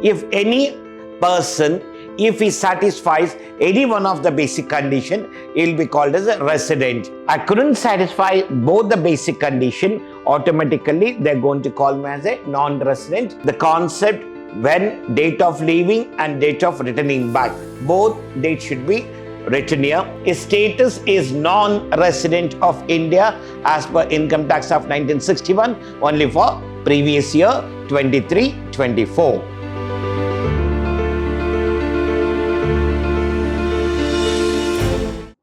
If any person, if he satisfies any one of the basic condition, he will be called as a resident. I couldn't satisfy both the basic condition, automatically they're going to call me as a non-resident. The concept when date of leaving and date of returning back, both dates should be written here. His status is non-resident of India as per income tax of 1961 only for previous year 23-24.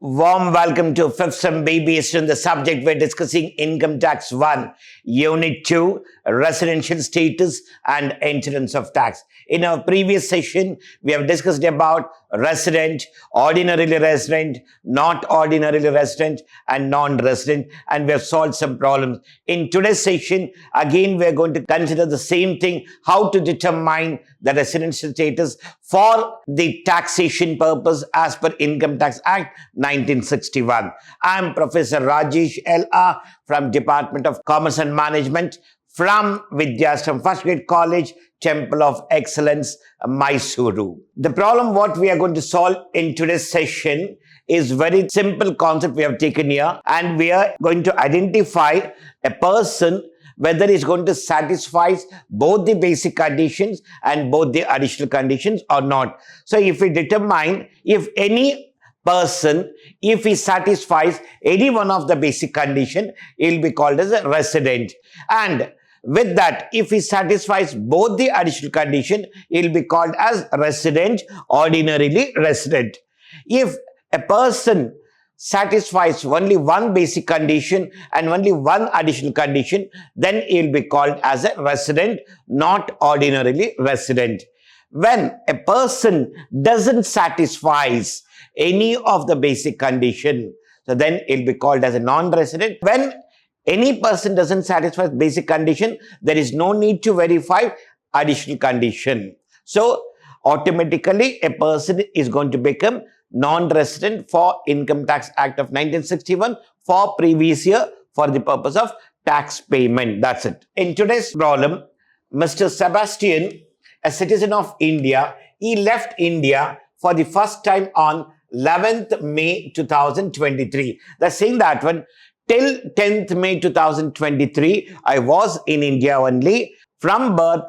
Warm welcome to 5th Sem BACHELOR. The subject we're discussing Income Tax 1, Unit 2, Residential Status and Incidence of Tax. In our previous session, we have discussed about resident, ordinarily resident, not ordinarily resident and non-resident, and we have solved some problems. In today's session, again we are going to consider the same thing, how to determine the residential status for the taxation purpose as per Income Tax Act 1961. I am Professor Rajesh L.R. from Department of Commerce and Management from Vidhyaashram First Grade College, Temple of Excellence, MYSURU. The problem what we are going to solve in today's session is very simple concept we have taken here, and we are going to identify a person whether he's going to satisfy both the basic conditions and both the additional conditions or not. So if we determine if any person, if he satisfies any one of the basic condition, he will be called as a resident. And with that, if he satisfies both the additional condition, he will be called as resident, ordinarily resident. If a person satisfies only one basic condition and only one additional condition, then he will be called as a resident, not ordinarily resident. When a person doesn't satisfy any of the basic condition, so then he will be called as a non-resident. When any person doesn't satisfy basic condition, there is no need to verify additional condition. So automatically a person is going to become non-resident for Income Tax Act of 1961 for previous year for the purpose of tax payment. That's it. In today's problem, Mr. Sebastian, a citizen of India, he left India for the first time on 11th May 2023. That's saying that one, till 10th May 2023, I was in India only. From birth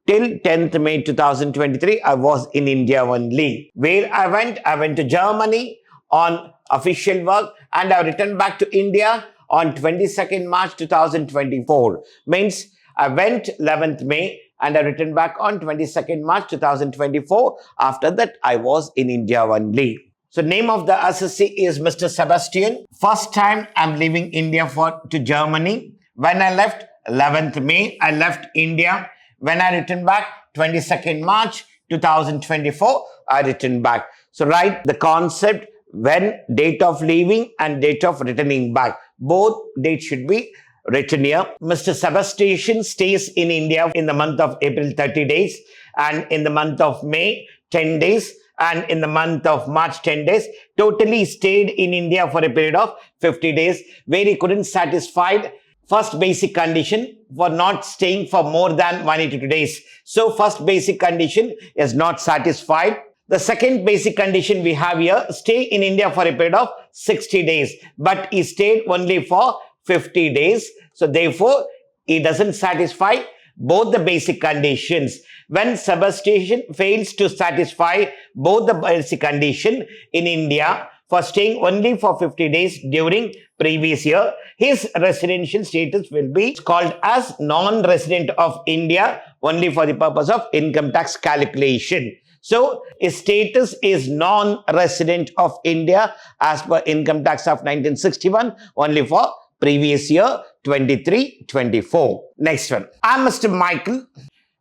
till 10th May 2023, I was in India only. Where I went to Germany on official work, and I returned back to India on 22nd March 2024. Means I went 11th May and I returned back on 22nd March 2024. After that, I was in India only. So name of the assessee is Mr. Sebastian. First time I'm leaving India to Germany. When I left 11th May, I left India. When I returned back 22nd March 2024, I returned back. So write the concept when date of leaving and date of returning back. Both dates should be written here. Mr. Sebastian stays in India in the month of April 30 days, and in the month of May 10 days, and in the month of March 10 days. Totally stayed in India for a period of 50 days where he couldn't satisfy first basic condition for not staying for more than 182 days. So first basic condition is not satisfied. The second basic condition we have here, stay in India for a period of 60 days, but he stayed only for 50 days. So therefore, he doesn't satisfy both the basic conditions. When Sebastian fails to satisfy both the basic condition in India for staying only for 50 days during previous year, his residential status will be called as non-resident of India only for the purpose of income tax calculation. So his status is non-resident of India as per Income Tax of 1961 only for previous year 23-24. Next one. I'm Mr. Michael,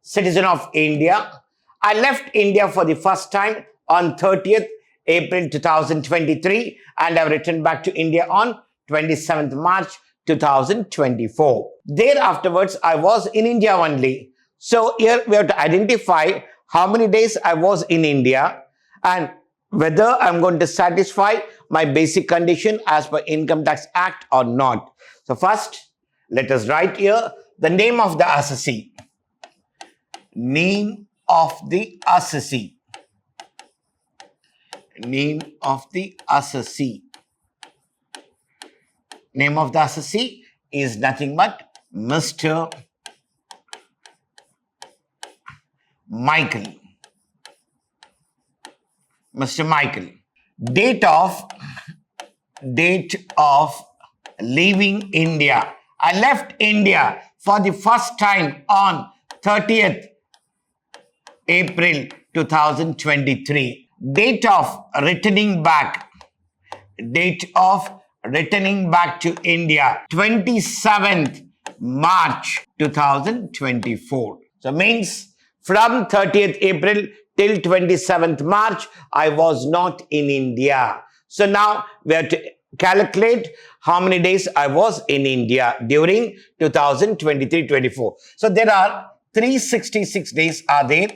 citizen of India. I left India for the first time on 30th April 2023 and I've returned back to India on 27th March 2024. Thereafterwards, I was in India only. So here we have to identify how many days I was in India and whether I'm going to satisfy my basic condition as per Income Tax Act or not. So first, let us write here the name of the assessee. Name of the assessee. Name of the assessee. Name of the assessee is nothing but Mr. Michael. Mr. Michael. Date of leaving India. I left India for the first time on 30th April 2023. Date of returning back. Date of returning back to India, 27th March 2024. So means from 30th April till 27th March, I was not in India. So now we have to calculate how many days I was in India during 2023-24. So there are 366 days are there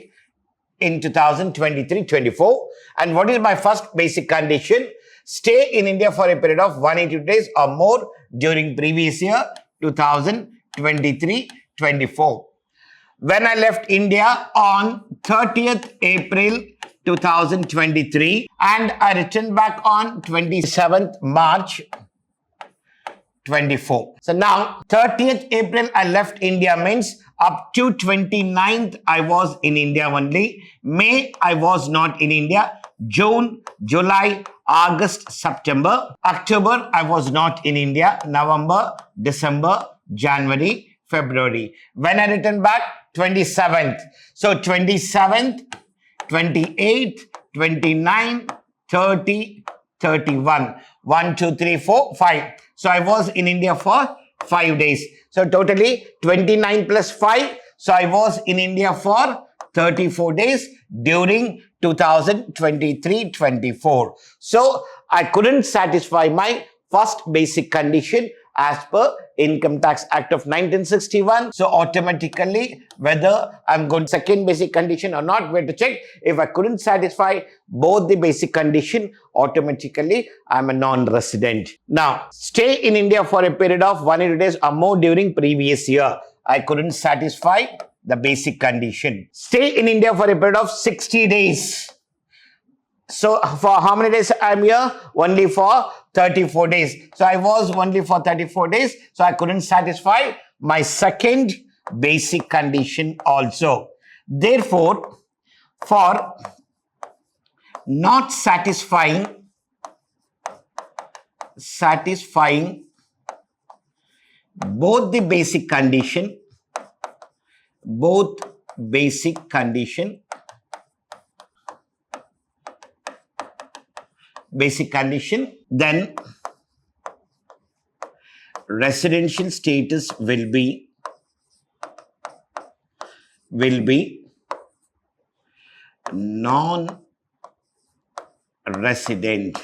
in 2023-24. And what is my first basic condition? Stay in India for a period of 180 days or more during previous year 2023-24. When I left India on 30th April 2023 and I returned back on 27th March 24. So now 30th April I left India means up to 29th I was in India only. May I was not in India. June, July, August, September, October, I was not in India. November, December, January, February. When I returned back, 27th. So 27th, 28th, 29th, 30, 31. 1, 2, 3, 4, 5. So I was in India for 5 days. So totally 29 plus 5. So I was in India for 34 days during 2023-24. So I couldn't satisfy my first basic condition as per Income Tax Act of 1961. So automatically whether I'm going to second basic condition or not, we have to check. If I couldn't satisfy both the basic condition, automatically I'm a non-resident. Now, stay in India for a period of 180 days or more during previous year. I couldn't satisfy the basic condition. Stay in India for a period of 60 days. So for how many days I'm here? Only for 34 days. So I was only for 34 days. So I couldn't satisfy my second basic condition also. Therefore, for not satisfying both the basic condition, then residential status will be non-resident.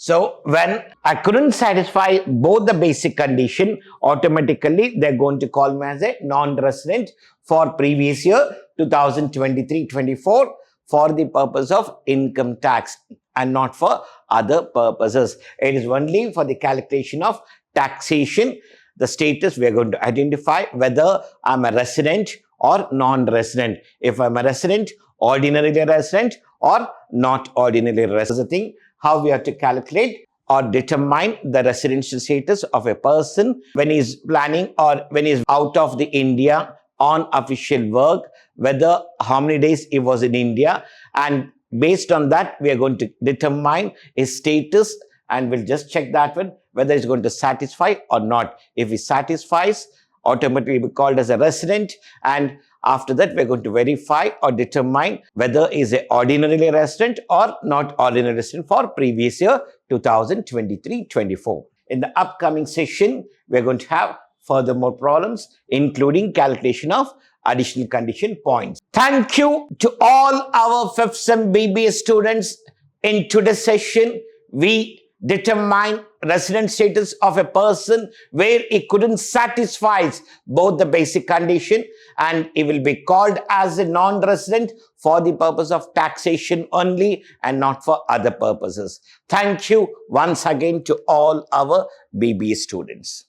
So when I couldn't satisfy both the basic condition, automatically they're going to call me as a non-resident for previous year 2023-24 for the purpose of income tax and not for other purposes. It is only for the calculation of taxation. The status we are going to identify whether I'm a resident or non-resident. If I'm a resident, ordinarily resident or not ordinarily resident. How we have to calculate or determine the residential status of a person when he's planning or when he's out of the India on official work, whether how many days he was in India, and based on that we are going to determine his status, and we'll just check that one whether it's going to satisfy or not. If he satisfies, automatically be called as a resident, and after that we're going to verify or determine whether is a ordinarily resident or not ordinary resident for previous year 2023-24. In the upcoming session, we're going to have further more problems, including calculation of additional condition points. Thank you to all our 5th Sem BBA students. In today's session, we determine resident status of a person where he couldn't satisfy both the basic condition, and he will be called as a non-resident for the purpose of taxation only and not for other purposes. Thank you once again to all our BBA students.